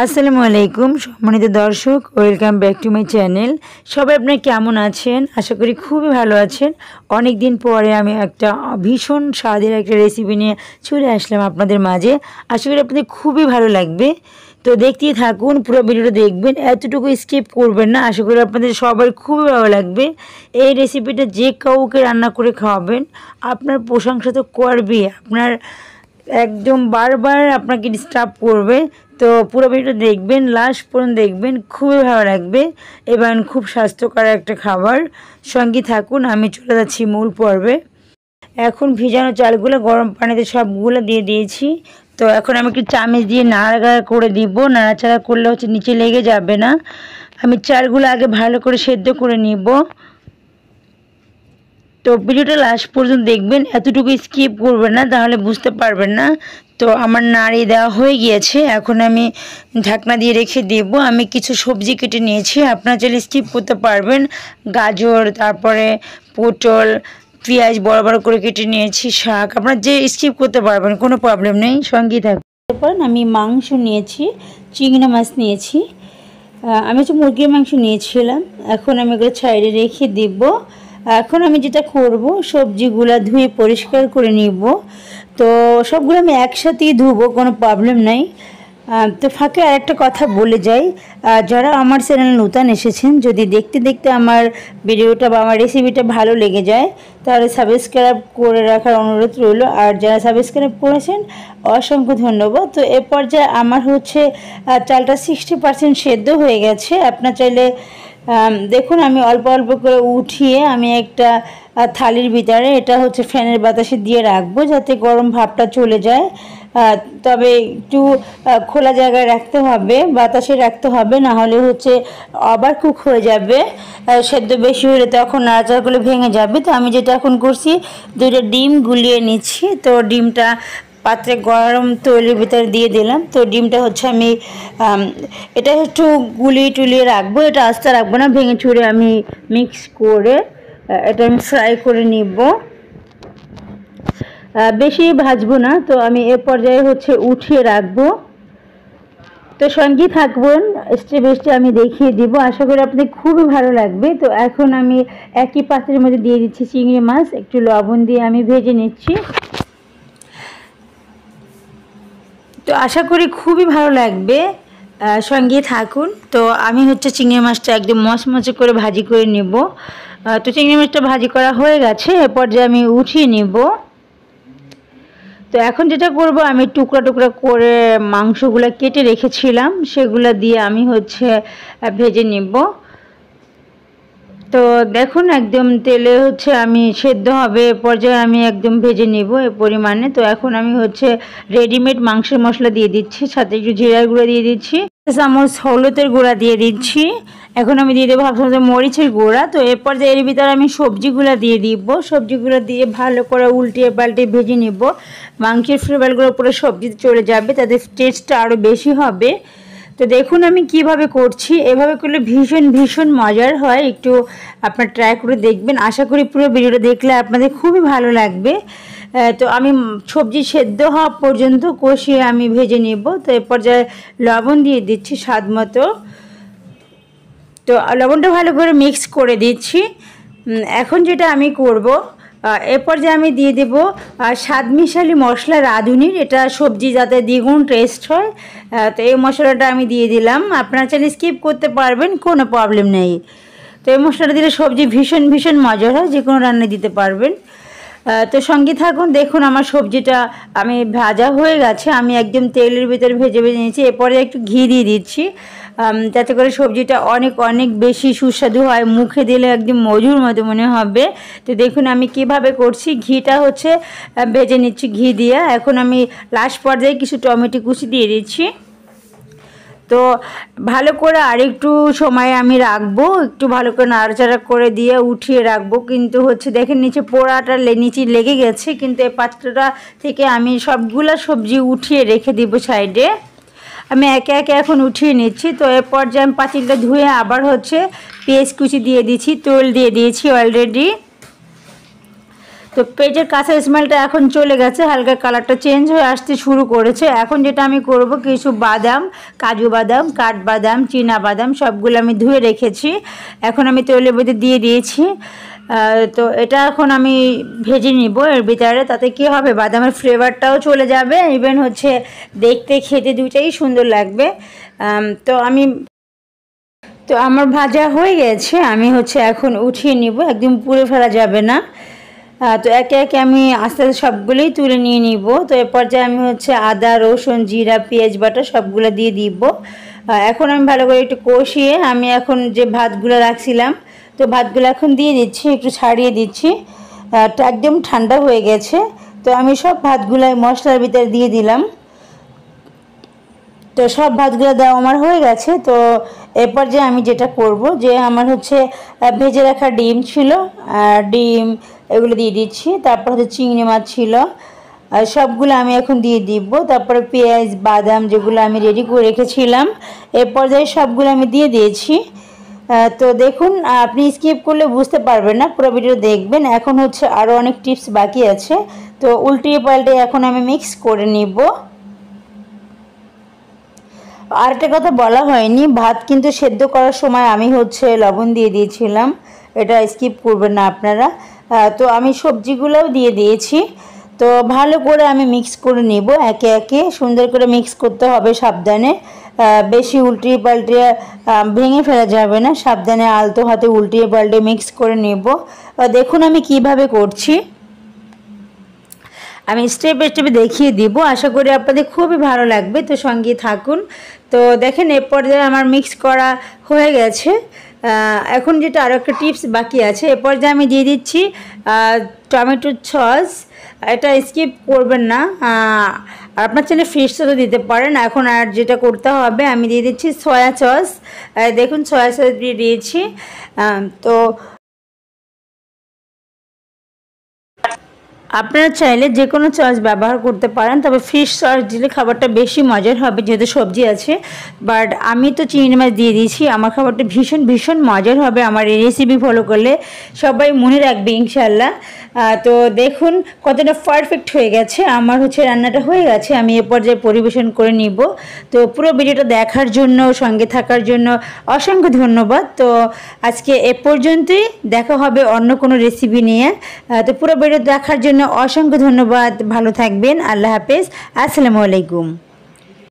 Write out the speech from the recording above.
আসসালামু আলাইকুম সম্মানিত দর্শক, welcome back to my channel. সবাই আপনারা কেমন আছেন? আশা করি খুবই ভালো আছেন। অনেক দিন পরে আমি একটা ভীষণ স্বাদের একটা রেসিপি নিয়ে চলে আসলাম আপনাদের মাঝে। আশা করি আপনাদের খুবই ভালো লাগবে। তো দেখতেই থাকুন, পুরো ভিডিওটা দেখবেন, এতটুকু স্কিপ করবেন না। আশা করি আপনাদের সবার খুবই ভালো লাগবে। এই রেসিপিটা যে কাউকে রান্না করে খাওয়াবেন, আপনার প্রশংসা তো করবে, আপনার একদম বারবার আপনাকে ডিস্টার্ব করবে। তো পুরো ভিডিওটা দেখবেন, লাস্ট পর্যন্ত দেখবেন, খুবই ভালো লাগবে এবং খুব স্বাস্থ্যকর একটা খাবার। সঙ্গে থাকুন, আমি চলে যাচ্ছি মূল পর্বে। এখন ভিজানো চালগুলো গরম পানিতে সবগুলো দিয়ে দিয়েছি। তো এখন আমি একটু চামচ দিয়ে নাড়াচাড়া করে দিব। নাড়াচাড়া করলে নিচে লেগে যাবে না। আমি চালগুলো আগে ভালো করে সেদ্ধ করে নিব। তো ভিডিওটা লাস্ট পর্যন্ত দেখবেন, এতটুকু স্কিপ করবেন না, তাহলে বুঝতে পারবেন না। তো আমার নাড়িয়ে দেওয়া হয়ে গিয়েছে, এখন আমি ঢাকনা দিয়ে রেখে দেব। আমি কিছু সবজি কেটে নিয়েছি, আপনারা চাইলে স্কিপ করতে পারবেন। গাজর, তারপরে পটল, পেঁয়াজ বড় বড় করে কেটে নিয়েছি, শাক, আপনারা যে স্কিপ করতে পারবেন, কোনো প্রবলেম নেই, সঙ্গেই থাকবেন। তারপর আমি মাংস নিয়েছি, চিংড়ি মাছ নিয়েছি, আমি হচ্ছে মুরগির মাংস নিয়েছিলাম। এখন আমি এগুলো সাইডে রেখে দিব। এখন আমি যেটা করব, সবজিগুলো ধুয়ে পরিষ্কার করে নিব। তো সবগুলো আমি একসাথেই ধুবো, কোনো প্রবলেম নাই। তো ফাঁকে আরেকটা কথা বলে যাই, যারা আমার চ্যানেলে নতুন এসেছেন, যদি দেখতে দেখতে আমার ভিডিওটা বা আমার রেসিপিটা ভালো লেগে যায়, তাহলে সাবস্ক্রাইব করে রাখার অনুরোধ রইল। আর যারা সাবস্ক্রাইব করেছেন, অসংখ্য ধন্যবাদ। তো এ পর্যায়ে আমার চালটা 60% সেদ্ধ হয়ে গেছে। আপনার চাইলে দেখুন, আমি অল্প অল্প করে উঠিয়ে আমি একটা থালির ভিতরে, এটা ফ্যানের বাতাসে দিয়ে রাখবো, যাতে গরম ভাবটা চলে যায়। তবে একটু খোলা জায়গায় রাখতে হবে, বাতাসে রাখতে হবে, না হলে ওভার কুক হয়ে যাবে। সেদ্ধ বেশি হলে তখন নাড়াচাড়াগুলো ভেঙে যাবে। তো আমি যেটা এখন করছি, 2টা ডিম গুলিয়ে নিচ্ছি। তো ডিমটা পাত্রে গরম তৈলের ভিতরে দিয়ে দিলাম। তো ডিমটা আমি এটা একটু গুলিয়ে টুলিয়ে রাখবো, এটা আস্তে রাখবো না, ভেঙে চুরে আমি মিক্স করে এটা আমি ফ্রাই করে নিব। বেশি ভাজবো না। তো আমি এ পর্যায়ে উঠিয়ে রাখবো। তো সঙ্গেই থাকবেন, স্টেপ বাই স্টেপ আমি দেখিয়ে দিব। আশা করি আপনাদের খুবই ভালো লাগবে। তো এখন আমি একই পাত্রের মধ্যে দিয়ে দিচ্ছি চিংড়ি মাছ, একটু লবণ দিয়ে আমি ভেজে নিচ্ছি। তো আশা করি খুবই ভালো লাগবে, সঙ্গে থাকুন। তো আমি চিংড়ি মাছটা একদম মচমচে করে ভাজি করে নেব। তো চিংড়ি মাছটা ভাজি করা হয়ে গেছে, এরপর যে আমি উঠিয়ে নেব। তো এখন যেটা করব, আমি টুকরা টুকরা করে মাংসগুলো কেটে রেখেছিলাম, সেগুলো দিয়ে আমি ভেজে নেব। তো দেখুন, একদম তেলে আমি সেদ্ধ হবে এ পর্যায়ে আমি একদম ভেজে নেব এ পরিমাণে। তো এখন আমি রেডিমেড মাংসের মশলা দিয়ে দিচ্ছি, সাথে একটু জিরার গুঁড়া দিয়ে দিচ্ছি, চামচ হলুদের গুঁড়া দিয়ে দিচ্ছি। এখন আমি দিয়ে দেবো হাফ চামচ মরিচের গুঁড়া। তো এর পর্যায়ে এর ভিতরে আমি সবজিগুলো দিয়ে দিব। সবজিগুলো দিয়ে ভালো করে উল্টিয়ে পাল্টে ভেজে নেব। মাংসের ফ্লেভারগুলো পুরো সবজিতে চলে যাবে, তাদের টেস্টটা আরও বেশি হবে। তো দেখুন আমি কিভাবে করছি, এভাবে করলে ভীষণ ভীষণ মজার হয়। একটু আপনার ট্রাই করে দেখবেন। আশা করি পুরো ভিডিওটা দেখলে আপনাদের খুবই ভালো লাগবে। তো আমি সবজি সেদ্ধ হওয়া পর্যন্ত কষিয়ে আমি ভেজে নেব। তো এ পর্যায়ে লবণ দিয়ে দিচ্ছি স্বাদ মতো। তো লবণটা ভালো করে মিক্স করে দিচ্ছি। এখন যেটা আমি করব, এরপর যে আমি দিয়ে দেব স্বাদ মিশালি মশলা রাঁধুনির, এটা সবজি যাতে দ্বিগুণ টেস্ট হয়। তো এই মশলাটা আমি দিয়ে দিলাম। আপনারা চাইলে স্কিপ করতে পারবেন, কোনো প্রবলেম নেই। তো এই মশলাটা দিলে সবজি ভীষণ ভীষণ মজার হয়, যে কোনো রান্নায় দিতে পারবেন। তো সঙ্গে থাকুন। দেখুন আমার সবজিটা আমি ভাজা হয়ে গেছে, আমি একদম তেলের ভিতরে ভেজে ভেজে নিয়েছি। এরপরে একটু ঘি দিয়ে দিচ্ছি, যাতে করে সবজিটা অনেক অনেক বেশি সুস্বাদু হয়, মুখে দিলে একদম মধুর মতো মনে হবে। তো দেখুন আমি কিভাবে করছি, ঘিটা ভেজে নিচ্ছি ঘি দিয়ে। এখন আমি লাস্ট পর্যায়ে কিছু টমেটো কুচি দিয়ে দিচ্ছি। তো ভালো করে আরেকটু সময় আমি রাখবো, একটু ভালো করে নাড়াচাড়া করে দিয়ে উঠিয়ে রাখবো। কিন্তু দেখেন নিচে পোড়াটা নিচে লেগে গেছে, কিন্তু এই পাত্রটা থেকে আমি সবগুলা সবজি উঠিয়ে রেখে দিব সাইডে। আমি একে একে এখন উঠিয়ে নিচ্ছি। তো এরপর যে আমি পাতিলটা ধুয়ে আবার পেঁয়াজ কুচি দিয়ে দিচ্ছি, তেল দিয়ে দিয়েছি অলরেডি। তো পেঁয়াজের কাঁচা স্মেলটা এখন চলে গেছে, হালকা কালারটা চেঞ্জ হয়ে আসতে শুরু করেছে। এখন যেটা আমি করব, কিছু বাদাম, কাজু বাদাম, কাঠবাদাম, চীনা বাদাম সবগুলো আমি ধুয়ে রেখেছি, এখন আমি তেলের মধ্যে দিয়ে দিয়েছি। তো এটা এখন আমি ভেজে নিব এর ভিতরে। তাতে কি হবে, বাদামের ফ্লেভারটাও চলে যাবে, ইভেন হচ্ছে দেখতে খেতে দুটাই সুন্দর লাগবে। তো আমার ভাজা হয়ে গেছে, আমি হচ্ছে এখন উঠিয়ে নিব, একদম পুড়ে ফেলা যাবে না। তো একে একে আমি আস্তে আস্তে সবগুলোই তুলে নিয়ে নিব। তো এর পর্যায়ে আমি হচ্ছে আদা, রসুন, জিরা, পেঁয়াজ বাটা সবগুলো দিয়ে দিব। এখন আমি ভালো করে একটু কষিয়ে আমি এখন যে ভাতগুলো রাখছিলাম, তো ভাতগুলো এখন দিয়ে দিচ্ছি, একটু ছাড়িয়ে দিচ্ছি। একদম ঠান্ডা হয়ে গেছে, তো আমি সব ভাতগুলো মশলার ভিতরে দিয়ে দিলাম। তো সব ভাতগুলো দেওয়া আমার হয়ে গেছে। তো এরপর যে আমি যেটা করব, যে আমার হচ্ছে ভেজে রাখা ডিম ছিল, ডিম এগুলো দিয়ে দিচ্ছি। তারপর হচ্ছে চিংড়ি মাছ ছিল, সবগুলো আমি এখন দিয়ে দিব। তারপরে পেঁয়াজ, বাদাম যেগুলো আমি রেডি করে রেখেছিলাম, এর পর্যায়ে সবগুলো আমি দিয়ে দিয়েছি। তো দেখুন, আপনি স্কিপ করলে বুঝতে পারবেন না, পুরো ভিডিও দেখবেন। এখন হচ্ছে আরও অনেক টিপস বাকি আছে, তো উল্টিয়ে পাল্টে এখন আমি মিক্স করে নিব। আরেকটা কথা বলা হয়নি, ভাত কিন্তু সেদ্ধ করার সময় আমি হচ্ছে লবণ দিয়ে দিয়েছিলাম, এটা স্কিপ করবেন না আপনারা। তো আমি সবজিগুলোও দিয়ে দিয়েছি। তো ভালো করে আমি মিক্স করে নেব, একে একে সুন্দর করে মিক্স করতে হবে, সাবধানে, বেশি উল্টিয়ে পাল্টিয়ে ভেঙে ফেলা যাবে না, সাবধানে আলতো হাতে উল্টিয়ে পাল্টে মিক্স করে নেব। দেখুন আমি কিভাবে করছি, আমি স্টেপ বাই স্টেপে দেখিয়ে দিব, আশা করি আপনাদের খুবই ভালো লাগবে। তো সঙ্গে থাকুন। তো দেখেন এর পর্যায়ে আমার মিক্স করা হয়ে গেছে। এখন যেটা আরও একটা টিপস বাকি আছে, এ পর্যায়ে আমি দিয়ে দিচ্ছি টমেটো সস, এটা স্কিপ করবেন না। আপনার চাইলে ফিশ সসও দিতে পারেন। এখন আর যেটা করতে হবে, আমি দিয়ে দিচ্ছি সয়া সস। দেখুন সয়া সস দিয়ে দিয়েছি। তো আপনারা চাইলে যে কোনো সস ব্যবহার করতে পারেন, তবে ফিশ সস দিলে খাবারটা বেশি মজার হবে, যেহেতু সবজি আছে। বাট আমি তো চিংড়ি মাছ দিয়ে দিয়েছি, আমার খাবারটা ভীষণ ভীষণ মজার হবে। আমার এই রেসিপি ফলো করলে সবাই মনে রাখবে ইনশাল্লাহ। তো দেখুন কতটা পারফেক্ট হয়ে গেছে, আমার হচ্ছে রান্নাটা হয়ে গেছে, আমি এ পর্যায়ে পরিবেশন করে নিব। তো পুরো ভিডিওটা দেখার জন্য, সঙ্গে থাকার জন্য অসংখ্য ধন্যবাদ। তো আজকে এ পর্যন্তই, দেখা হবে অন্য কোনো রেসিপি নিয়ে। তো পুরো ভিডিও দেখার জন্য অসংখ্য ধন্যবাদ, ভালো থাকবেন, আল্লাহ হাফেজ, আসসালামু আলাইকুম।